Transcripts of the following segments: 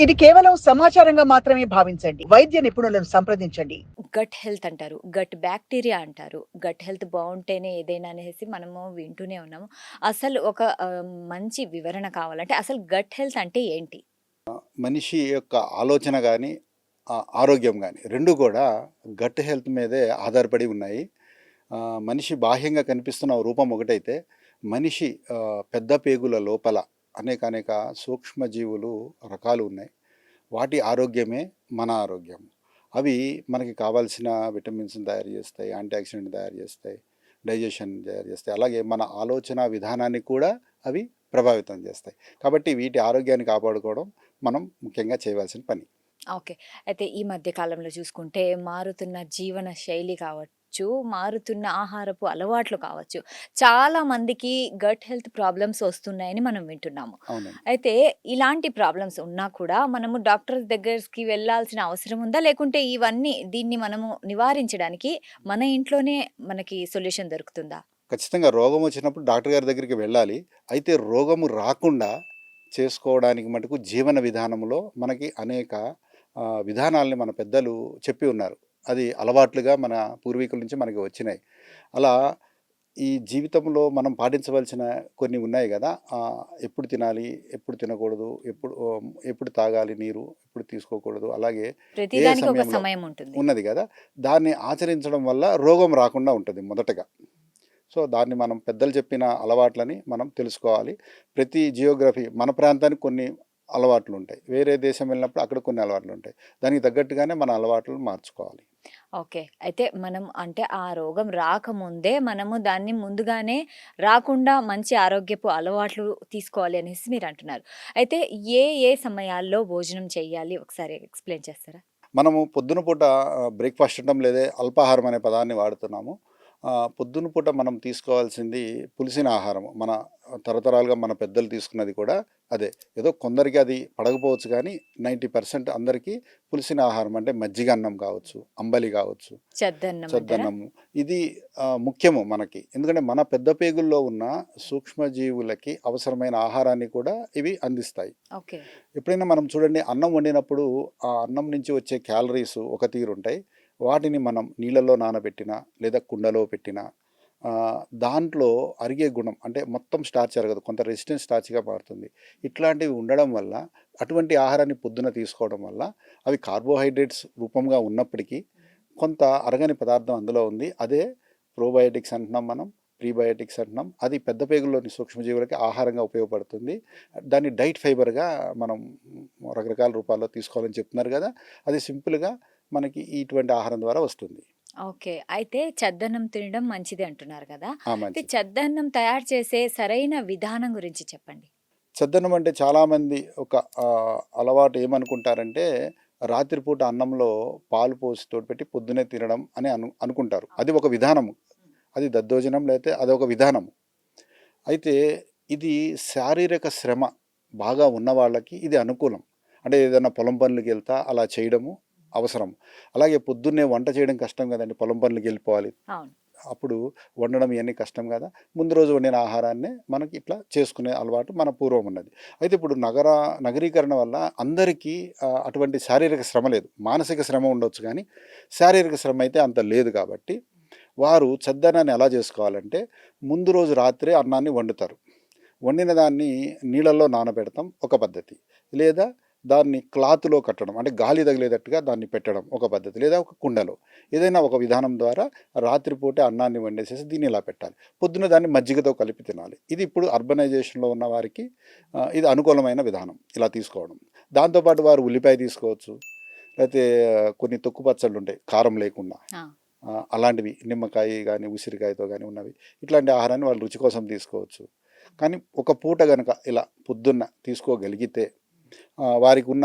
ఇది కేవలం సమాచారంగా మాత్రమే భావించండి. వైద్య నిపుణులను సంప్రదించండి. గట్ హెల్త్ అంటారు. గట్ బ్యాక్టీరియా అంటారు. గట్ హెల్త్ బావుంటేనే ఏదైనా అనేసి మనము వింటూనే ఉన్నాము. అసలు ఒక మంచి వివరణ కావాలంటే అసలు గట్ హెల్త్ అంటే ఏంటి? మనిషి యొక్క ఆలోచన గానీ, ఆరోగ్యం గానీ 2 కూడా గట్ హెల్త్ మీదే ఆధారపడి ఉన్నాయి. మనిషి బాహ్యంగా కనిపిస్తున్న రూపం ఒకటైతే, మనిషి పెద్ద పేగుల లోపల అనేక సూక్ష్మజీవులు రకాలు ఉన్నాయి. వాటి ఆరోగ్యమే మన ఆరోగ్యం. అవి మనకి కావాల్సిన విటమిన్స్‌ని తయారు చేస్తాయి, యాంటీ ఆక్సిడెంట్‌ని తయారు చేస్తాయి, డైజెషన్ తయారు చేస్తాయి. అలాగే మన ఆలోచన విధానాన్ని కూడా అవి ప్రభావితం చేస్తాయి. కాబట్టి వీటి ఆరోగ్యాన్ని కాపాడుకోవడం మనం ముఖ్యంగా చేయవలసిన పని. ఓకే. అయితే ఈ మధ్య కాలంలో చూసుకుంటే మారుతున్న జీవన శైలి కావచ్చు, మారుతున్న ఆహారపు అలవాట్లు కావచ్చు, చాలా మందికి గట్ హెల్త్ ప్రాబ్లమ్స్ వస్తున్నాయని మనం వింటున్నాము. అవునండి. అయితే ఇలాంటి ప్రాబ్లమ్స్ ఉన్నా కూడా మనము డాక్టర్ దగ్గరికి వెళ్ళాల్సిన అవసరం ఉందా? లేకుంటే దీన్ని మనము నివారించడానికి మన ఇంట్లోనే మనకి సొల్యూషన్ దొరుకుతుందా? ఖచ్చితంగా రోగం వచ్చినప్పుడు డాక్టర్ గారి దగ్గరికి వెళ్ళాలి. అయితే రోగము రాకుండా చేసుకోవడానికి మటుకు జీవన విధానంలో మనకి అనేక విధానాల్ని మన పెద్దలు చెప్పి ఉన్నారు. అది అలవాట్లుగా మన పూర్వీకుల నుంచి మనకి వచ్చినాయి. అలా ఈ జీవితంలో మనం పాటించవలసిన కొన్ని ఉన్నాయి గదా! ఎప్పుడు తినాలి, ఎప్పుడు తినకూడదు, ఎప్పుడు తాగాలి నీరు, ఎప్పుడు తీసుకోకూడదు. అలాగే ఏ ప్రతిదానికి ఒక సమయంలో సమయం ఉంటుంది. ఉన్నది గదా! దాన్ని ఆచరించడం వల్ల రోగం రాకుండా ఉంటది మొదటగా. సో, దాన్ని మనం పెద్దలు చెప్పిన అలవాట్లని మనం తెలుసుకోవాలి. ప్రతి జియోగ్రఫీ మన ప్రాంతానికి కొన్ని అలవాట్లుంటాయి. వేరే దేశం వెళ్ళినప్పుడు అక్కడ కొన్ని అలవాట్లుంటాయి. దానికి తగ్గట్టుగానే మన అలవాట్లను మార్చుకోవాలి. ఓకే. అయితే మనం అంటే ఆ రోగం రాకముందే మనము దాన్ని ముందుగానే రాకుండా మంచి ఆరోగ్యపు అలవాట్లు తీసుకోవాలి అనేసి మీరంటున్నారు. అయితే ఏ సమయాల్లో భోజనం చేయాలి ఒకసారి ఎక్స్‌ప్లెయిన్ చేస్తారా? మనము పొద్దున పూట బ్రేక్‌ఫాస్ట్ తినడం లేదే అల్పాహారం అనే పదాన్ని వాడుతున్నాము. పొద్దున పూట మనం తీసుకోవాల్సింది పులిసిన ఆహారం. మన తరతరాలుగా మన పెద్దలు తీసుకున్నది కూడా అదే. ఏదో కొందరికి అది పడకపోవచ్చు కానీ 90% అందరికీ పులిసిన ఆహారం అంటే మజ్జిగ అన్నం కావచ్చు, అంబలి కావచ్చు, చద్దన్నం అంటారా? చద్దన్నము. ఇది ముఖ్యము మనకి. ఎందుకంటే మన పెద్ద పేగుల్లో ఉన్న సూక్ష్మజీవులకి అవసరమైన ఆహారాన్ని కూడా ఇవి అందిస్తాయి. ఓకే. ఎప్పుడైనా మనం చూడండి అన్నం వండినప్పుడు ఆ అన్నం నుంచి వచ్చే క్యాలరీస్ ఒక తీరుంటాయి. వాటిని మనం నీళ్ళలో నానబెట్టినా లేదా కుండలో పెట్టినా దాంట్లో అరిగే గుణం అంటే మొత్తం స్టార్చ్ అరగదు. కొంత రెసిస్టెంట్ స్టార్చ్‌గా మారుతుంది. ఇట్లాంటివి ఉండడం వల్ల అటువంటి ఆహారాన్ని పొద్దున తీసుకోవడం వల్ల అవి కార్బోహైడ్రేట్స్ రూపంగా ఉన్నప్పటికీ కొంత అరగని పదార్థం అందులో ఉంది. అదే ప్రోబయోటిక్స్ అంటున్నాం మనం. ప్రీబయోటిక్స్ అంటున్నాం. అది పెద్ద పేగుల్లోని సూక్ష్మజీవులకి ఆహారంగా ఉపయోగపడుతుంది. దాన్ని డైట్ ఫైబర్‌గా మనం రకరకాల రూపాల్లో తీసుకోవాలని చెప్తున్నారు గదా! అది సింపుల్‌గా మనకి ఇటువంటి ఆహారం ద్వారా వస్తుంది. ఓకే. అయితే చద్దన్నం తినడం మంచిది అంటున్నారు కదా! అయితే మంచిది. చద్దన్నం తయారు చేసే సరైన విధానం గురించి చెప్పండి. చద్దన్నం అంటే చాలామంది ఒక అలవాటు ఏమనుకుంటారంటే, రాత్రిపూట అన్నంలో పాలు పోసి తోడుపెట్టి పొద్దున్నే తినడం అని అనుకుంటారు. అది ఒక విధానము. అది దద్దోజనం లేతే అదొక విధానము. అయితే ఇది శారీరక శ్రమ బాగా ఉన్న వాళ్ళకి ఇది అనుకూలం. అంటే ఏదైనా పొలం పనులకెళ్తా అలా చేయడము అవసరం. అలాగే పొద్దున్నే వంట చేయడం కష్టం గదండీ! పొలం పనులకెళ్ళిపోవాలి. అవును. అప్పుడు వండడం ఇయన్నీ కష్టం గదా! ముందు రోజు వండిన ఆహారాన్నే మనకి ఇట్లా చేసుకునే అలవాటు మన పూర్వం ఉన్నది. అయితే ఇప్పుడు నగరీకరణ వల్ల అందరికీ అటువంటి శారీరక శ్రమ లేదు. మానసిక శ్రమ ఉండొచ్చు గానీ, శారీరక శ్రమ అయితే అంత లేదు కాబట్టి, వారు చద్దన్నాన్ని ఎలా జేసుకోవాలంటే, ముందు రోజు రాత్రే అన్నాన్ని వండుతారు. వండిన దాన్ని నీళ్ళల్లో నానబెడతాం ఒక పద్ధతి. లేదా దాన్ని క్లాత్‌లో కట్టడం. అంటే గాలి తగిలేటట్టుగా దాన్ని పెట్టడం ఒక పద్ధతి. లేదా ఒక కుండలో. ఏదైనా ఒక విధానం ద్వారా రాత్రిపూటే అన్నాన్ని వండేసేసి దీన్ని ఇలా పెట్టాలి. పొద్దున దాన్ని మజ్జిగతో కలిపి తినాలి. ఇది ఇప్పుడు అర్బనైజేషన్‌లో ఉన్న వారికి ఇది అనుకూలమైన విధానం ఇలా తీసుకోవడం. దాంతో పాటు వారు ఉల్లిపాయ తీసుకోవచ్చు. లేతే కొన్ని తొక్కు పచ్చళ్ళుంటాయి కారం లేకుండా. ఆ! అలాంటివి నిమ్మకాయ గానీ, ఉసిరికాయతో గానీ ఉన్నవి. ఇట్లాంటి ఆహారాన్ని వాళ్ళు రుచి కోసం తీసుకోవచ్చు. కానీ ఒక పూట గనక ఇలా పొద్దున్న తీసుకోగలిగితే వారికున్న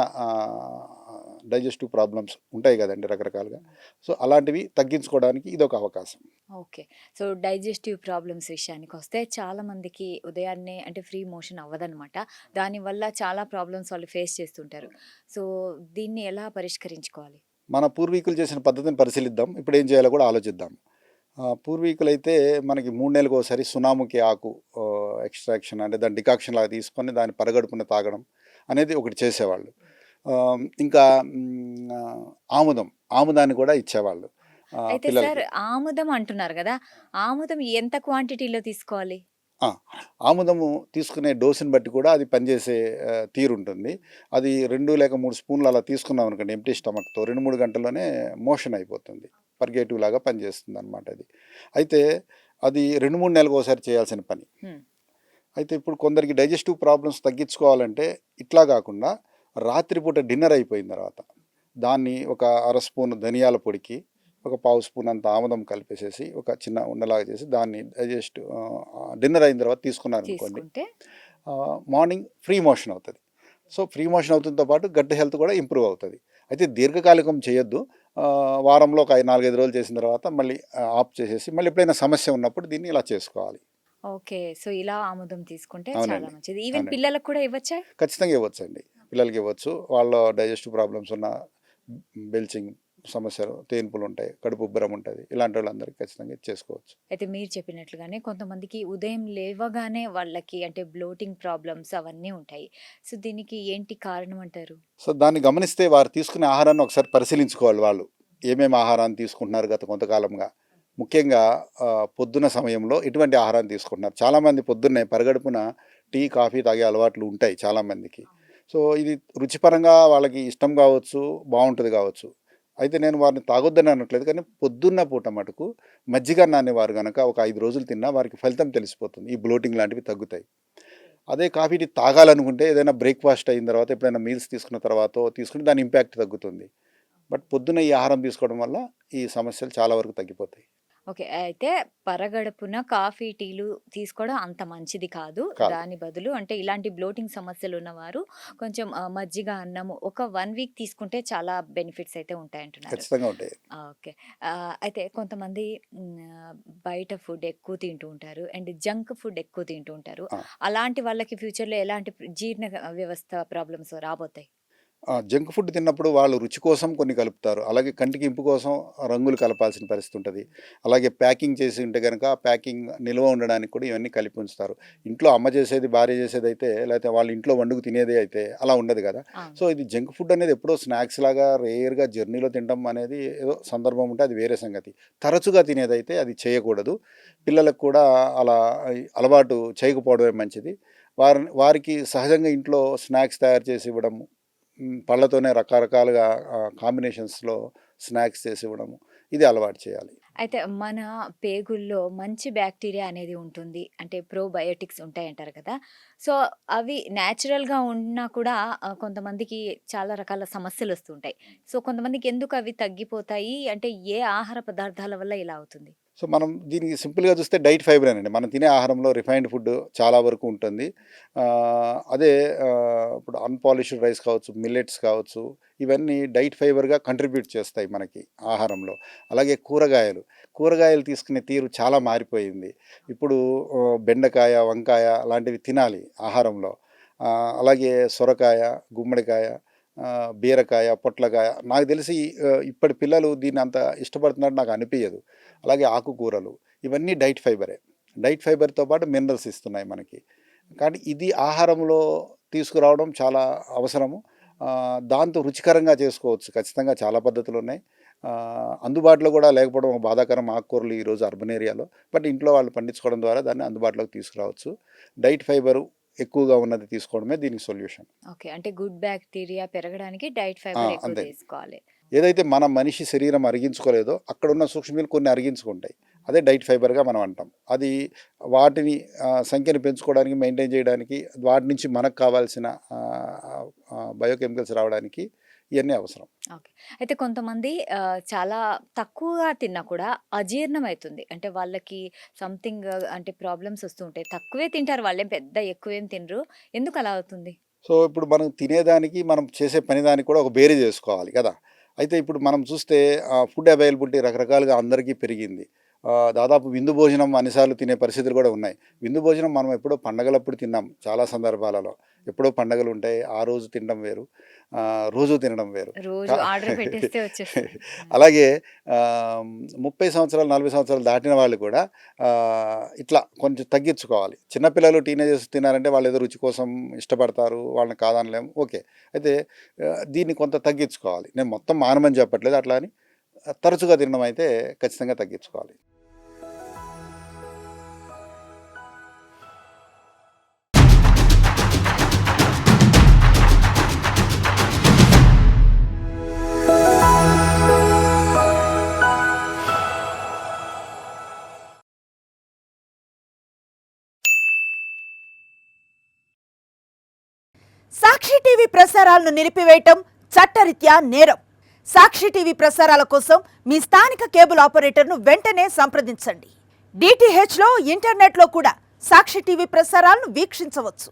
డైజెస్టివ్ ప్రాబ్లమ్స్ ఉంటాయి గదండీ రకరకాలుగా. సో, అలాంటివి తగ్గించుకోవడానికి ఇదొక అవకాశం. ఓకే. సో, డైజెస్టివ్ ప్రాబ్లమ్స్ విషయానికొస్తే చాలా మందికి ఉదయాన్నే అంటే ఫ్రీ మోషన్ అవ్వదనమాట. దానివల్ల చాలా ప్రాబ్లమ్స్ వాళ్ళు ఫేస్ చేస్తుంటారు. సో, దీన్ని ఎలా పరిష్కరించుకోవాలి? మన పూర్వీకులు చేసిన పద్ధతిని పరిశీలిద్దాం. ఇప్పుడేం చేయాలో కూడా ఆలోచిద్దాం. పూర్వీకులైతే మనకి 3 నెలలకోసారి సునాముకి ఆకు ఎక్స్‌ట్రాక్షన్ అంటే దాన్ని డికాక్షన్ లాగా తీసుకొని దాన్ని పరగడుపున తాగడం అనేది ఒకటి చేసేవాళ్ళు. ఇంకా ఆముదం, ఆముదాన్ని కూడా ఇచ్చేవాళ్ళు అయితే సార్ పిల్లలకి. ఆముదం అంటున్నారు గదా! ఆముదం ఎంత క్వాంటిటీలో తీసుకోవాలి? ఆ! ఆముదము తీసుకునే డోస్‌ని బట్టి కూడా అది పనిచేసే తీరుంటుంది. అది 2 లేక 3 స్పూన్లు అలా తీసుకున్నామనుకోండి ఎంప్టీ స్టమక్‌తో 2, 3 గంటల్లోనే మోషన్ అయిపోతుంది. పర్గేటివ్ లాగా పనిచేస్తుందనమాట అది. అయితే అది 2, 3 నెలలకోసారి చేయాల్సిన పని. హ్మ్. అయితే ఇప్పుడు కొందరికి డైజెస్టివ్ ప్రాబ్లమ్స్ తగ్గించుకోవాలంటే ఇట్లా గాకుండా రాత్రిపూట డిన్నర్ అయిపోయిన తర్వాత దాన్ని ఒక అర స్పూన్ ధనియాల పొడికి, ఒక పావు స్పూన్ అంత ఆముదం కలిపేసేసి ఒక చిన్న ఉండలాగా చేసి దాన్ని డిన్నర్ అయిన తర్వాత తీసుకున్నారనుకోండి, తీసుకుంటే మార్నింగ్ ఫ్రీ మోషన్ అవుతుంది. సో ఫ్రీ మోషన్ అవుతుందో పాటు గట్ హెల్త్ కూడా ఇంప్రూవ్ అవుతుంది. అయితే దీర్ఘకాలికం చేయొద్దు. వారంలో ఒక 4, 5 రోజులు చేసిన తర్వాత మళ్ళీ ఆఫ్ చేసేసి మళ్ళీ ఎప్పుడైనా సమస్య ఉన్నప్పుడు దీన్ని ఇలా చేసుకోవాలి. ఓకే. సో, ఇలా ఆముదం తీసుకుంటే చాలా అవునండి. మంచిది. ఈవెన్ అవునండి. పిల్లలకు కూడా ఇవ్వచ్చా? ఖచ్చితంగా ఇవ్వచ్చండి. పిల్లలకి ఇవ్వచ్చు. వాళ్ళ డైజెస్టివ్ ప్రాబ్లమ్స్ ఉన్న బెల్చింగ్ సమస్యలు, తేన్పులు ఉంటాయి, కడుపు ఉబ్బరం ఉంటుంది. ఇలాంటి వాళ్ళందరికీ ఖచ్చితంగా ఇది చేసుకోవచ్చు. అయితే మీరు చెప్పినట్లుగానే కొంతమందికి ఉదయం లేవగానే వాళ్ళకి అంటే బ్లోటింగ్ ప్రాబ్లమ్స్ అవన్నీ ఉంటాయి. సో, దీనికి ఏంటి కారణం అంటారు? సో దాన్ని గమనిస్తే వారు తీసుకునే ఆహారాన్ని ఒకసారి పరిశీలించుకోవాలి వాళ్ళు. ఏమేమి ఆహారాన్ని తీసుకుంటున్నారు గత కొంతకాలంగా. ముఖ్యంగా పొద్దున సమయంలో ఎటువంటి ఆహారాన్ని తీసుకుంటున్నారు. చాలామంది పొద్దున్నే పరగడుపున టీ, కాఫీ తాగే అలవాట్లు ఉంటాయి చాలామందికి. సో ఇది రుచిపరంగా వాళ్ళకి ఇష్టం కావచ్చు, బావుంటది కావచ్చు. అయితే నేను వారిని తాగొద్దని అనట్లేదు. కానీ పొద్దున్న పూట మటుకు మజ్జిగన్నాన్ని వారు గనక ఒక 5 రోజులు తిన్నా వారికి ఫలితం తెలిసిపోతుంది. ఈ బ్లోటింగ్ లాంటివి తగ్గుతాయి. అదే కాఫీ, టీ తాగాలనుకుంటే ఏదైనా బ్రేక్‌ఫాస్ట్ అయిన తర్వాత, ఎప్పుడైనా మీల్స్ తీసుకున్న తర్వాతో తీసుకుంటే దాని ఇంపాక్ట్ తగ్గుతుంది. బట్ పొద్దున్న ఈ ఆహారం తీసుకోవడం వల్ల ఈ సమస్యలు చాలా వరకు తగ్గిపోతాయి. ఓకే. అయితే పరగడుపున కాఫీ, టీలు తీసుకోవడం అంత మంచిది కాదు. కాదు. దాని బదులు అంటే ఇలాంటి బ్లోటింగ్ సమస్యలున్నవారు కొంచెం మజ్జిగ, అన్నము ఒక 1 వీక్ తీసుకుంటే చాలా బెనిఫిట్స్ అయితే ఉంటాయంటున్నారు. ఖచ్చితంగా ఉంటాయి. ఓకే. అయితే కొంతమంది బయట ఫుడ్ ఎక్కువ తింటూ ఉంటారు. అండ్ జంక్ ఫుడ్ ఎక్కువ తింటూ ఉంటారు. ఆ! అలాంటి వాళ్ళకి ఫ్యూచర్‌లో ఎలాంటి జీర్ణ వ్యవస్థ ప్రాబ్లమ్స్ రాబోతాయి? జంక్ ఫుడ్ తిన్నప్పుడు వాళ్ళు రుచి కోసం కొన్ని కలుపుతారు. అలాగే కంటికి ఇంపు కోసం రంగులు కలపాల్సిన పరిస్థితి ఉంటది. అలాగే ప్యాకింగ్ చేసి ఉంటే గనక ప్యాకింగ్ నిల్వ ఉండడానికి కూడా ఇవన్నీ కలిపి ఉంచుతారు. ఇంట్లో అమ్మ చేసేది, భార్య చేసేదైతే, లేకపోతే వాళ్ళ ఇంట్లో వండుకు తినేదే అయితే అలా ఉండదు కదా! అవును. సో ఇది జంక్ ఫుడ్ అనేది ఎప్పుడో స్నాక్స్ లాగా రేర్‌గా జర్నీలో తినడం అనేది ఏదో సందర్భం ఉంటే అది వేరే సంగతి. తరచుగా తినేదైతే అది చేయకూడదు. పిల్లలకు కూడా అలా అలవాటు చేయకపోవడమే మంచిది. వారికి సహజంగా ఇంట్లో స్నాక్స్ తయారు చేసి ఇవ్వడము, పళ్ళతోనే రకరకాలుగా కాంబినేషన్స్‌లో స్నాక్స్ చేసి ఇవ్వడము, ఇది అలవాటు చేయాలి. అయితే మన పేగుల్లో మంచి బ్యాక్టీరియా అనేది ఉంటుంది. అంటే ప్రోబయోటిక్స్ ఉంటాయంటారు కదా! సో, అవి నేచురల్‌గా ఉన్నా కూడా కొంతమందికి చాలా రకాల సమస్యలొస్తూ ఉంటాయి. సో, కొంతమందికి ఎందుకు అవి తగ్గిపోతాయి? అంటే ఏ ఆహార పదార్థాల వల్ల ఇలా అవుతుంది? సో, మనం దీనికి సింపుల్‌గా చూస్తే డైట్ ఫైబరేనండి. మనం తినే ఆహారంలో రిఫైన్డ్ ఫుడ్ చాలా వరకు ఉంటుంది. అదే ఇప్పుడు అన్‌పాలిష్డ్ రైస్ కావచ్చు, మిల్లెట్స్ కావచ్చు, ఇవన్నీ డైట్ ఫైబర్‌గా కంట్రిబ్యూట్ చేస్తాయి మనకి ఆహారంలో. అలాగే కూరగాయలు తీసుకునే తీరు చాలా మారిపోయింది. ఇప్పుడు బెండకాయ, వంకాయ లాంటివి తినాలి ఆహారంలో. అలాగే సొరకాయ, గుమ్మడికాయ, బీరకాయ, పొట్లకాయ, నాకు తెలిసి ఇప్పటి పిల్లలు దీన్ని అంత ఇష్టపడుతున్నట్టు నాకు అనిపియదు. అలాగే ఆకుకూరలు, ఇవన్నీ డైట్ ఫైబరే. డైట్ ఫైబర్‌తో పాటు మినరల్స్ ఇస్తున్నాయి మనకి. కానీ ఇది ఆహారంలో తీసుకురావడం చాలా అవసరము. దాంతో రుచికరంగా చేసుకోవచ్చు. ఖచ్చితంగా చాలా పద్ధతులున్నాయి. అందుబాటులో కూడా లేకపోవడం ఒక బాధాకరం, ఆకుకూరలు ఈరోజు అర్బన్ ఏరియాలో. బట్ ఇంట్లో వాళ్ళు పండించుకోవడం ద్వారా దాన్ని అందుబాటులోకి తీసుకురావచ్చు. డైట్ ఫైబరు ఎక్కువగా ఉన్నది తీసుకోవడమే దీనికి సొల్యూషన్. ఓకే. అంటే గుడ్ బ్యాక్టీరియా పెరగడానికి డైట్ ఫైబర్ ఎక్కువ అంతే. తీసుకోవాలి. ఏదైతే మన మనిషి శరీరం అరిగించుకోలేదో అక్కడున్న సూక్ష్మజీవులు కొన్ని అరిగించుకుంటాయి. అదే డైట్ ఫైబర్‌గా మనం అంటాం. అది వాటిని సంఖ్యను పెంచుకోవడానికి, మెయింటైన్ చేయడానికి, వాటి నుంచి మనకు కావాల్సిన బయోకెమికల్స్ రావడానికి ఇయన్నీ అవసరం. ఓకే. అయితే కొంతమంది చాలా తక్కువగా తిన్నా కూడా అజీర్ణమైతుంది. అంటే వాళ్ళకి సంథింగ్ అంటే ప్రాబ్లమ్స్ వస్తూ ఉంటాయి. తక్కువే తింటారు వాళ్ళేం పెద్ద ఎక్కువేం తినరు. ఎందుకలా అవుతుంది? సో, ఇప్పుడు మనం తినేదానికి, మనం చేసే పని దానికి కూడా ఒక బేరీజ్ చేసుకోవాలి కదా! అయితే ఇప్పుడు మనం చూస్తే ఫుడ్ అవైలబిలిటీ రకరకాలుగా అందరికీ పెరిగింది. దాదాపు విందు భోజనం అన్నిసార్లు తినే పరిస్థితులు కూడా ఉన్నాయి. విందు భోజనం మనం ఎప్పుడో పండగలప్పుడు తిన్నాం చాలా సందర్భాలలో. ఎప్పుడో పండగలు ఉంటాయి, ఆ రోజు తినడం వేరు, రోజు తినడం వేరు. రోజు ఆర్డర్ పెట్టేస్తే వచ్చేస్తుంది. అలాగే 30 సంవత్సరాలు 40 సంవత్సరాలు దాటిన వాళ్ళు కూడా ఇట్లా కొంచెం తగ్గించుకోవాలి. చిన్నపిల్లలు టీనేజర్స్ తినారంటే వాళ్ళు ఏదో రుచి కోసం ఇష్టపడతారు, వాళ్ళని కాదనలేము, ఓకే. అయితే దీన్ని కొంత తగ్గించుకోవాలి. నేను మొత్తం మానమని చెప్పట్లేదు, అట్లా అని తరచుగా తినడం అయితే ఖచ్చితంగా తగ్గించుకోవాలి. సాక్షి టీవీ ప్రసారాలను నిలిపివేయటం చట్టరీత్యా నేరం. సాక్షి టీవీ ప్రసారాల కోసం మీ స్థానిక కేబుల్ ఆపరేటర్ను వెంటనే సంప్రదించండి. DTHలో ఇంటర్నెట్లో కూడా సాక్షి టీవీ ప్రసారాలను వీక్షించవచ్చు.